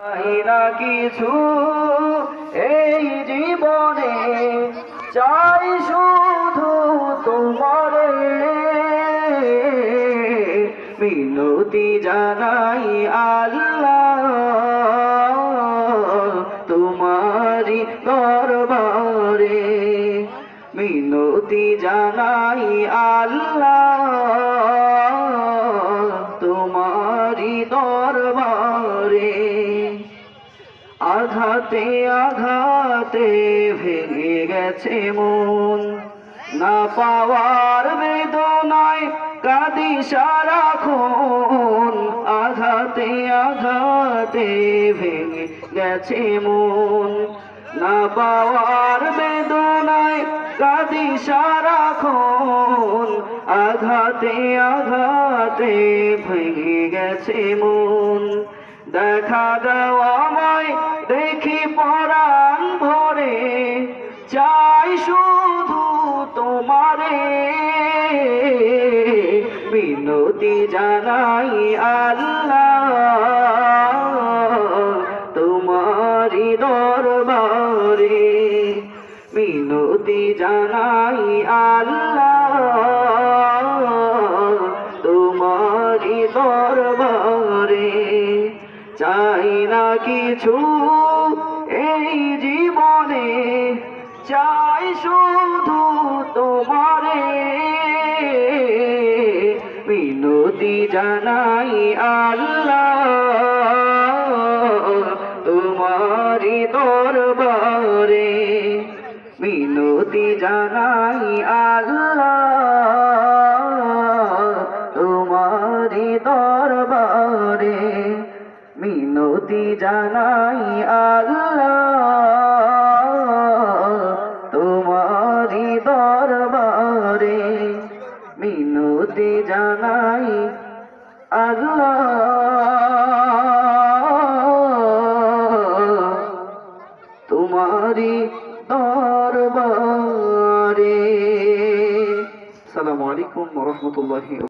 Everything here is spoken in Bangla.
চাই না কিছু এই জীবনে, চাই শুধু তোমারে। মিনতি জানাই আল্লাহ তোমারি দরবারে, মিনতি জানাই আল্লাহ তোমারি দরবারে। আঘাতে আঘাতে ভেঙে গেছে মন, না পাওয়ার বেদনায় কাঁদি সারাক্ষণ। আঘাতে আঘাতে ভেঙে গেছে মন, না পাওয়ার বেদনায় কাঁদি সারাক্ষণ। আঘাতে আঘাতে ভেঙে গেছে মন, দেখা দাও আমায় দেখি পরাণ ভরে। চাই শুধু তোমারে, মিনতি জানাই আল্লাহ তোমারি দরবারে। মিনতি জানাই আল্লাহ তোমারি দরবারে। চাই না কিছু এই জীবনে, চাই শুধু তোমারে। মিনতি জানাই আল্লাহ তোমারি দরবারে। মিনতি জানাই আল্লাহ তোমারি দরবারে। মিনতি জানাই আল্লাহ তোমারি দরবারে। মিনতি জানাই আল্লাহ তোমারি দরবারে। আসসালামু আলাইকুম ওয়া রাহমাতুল্লাহি।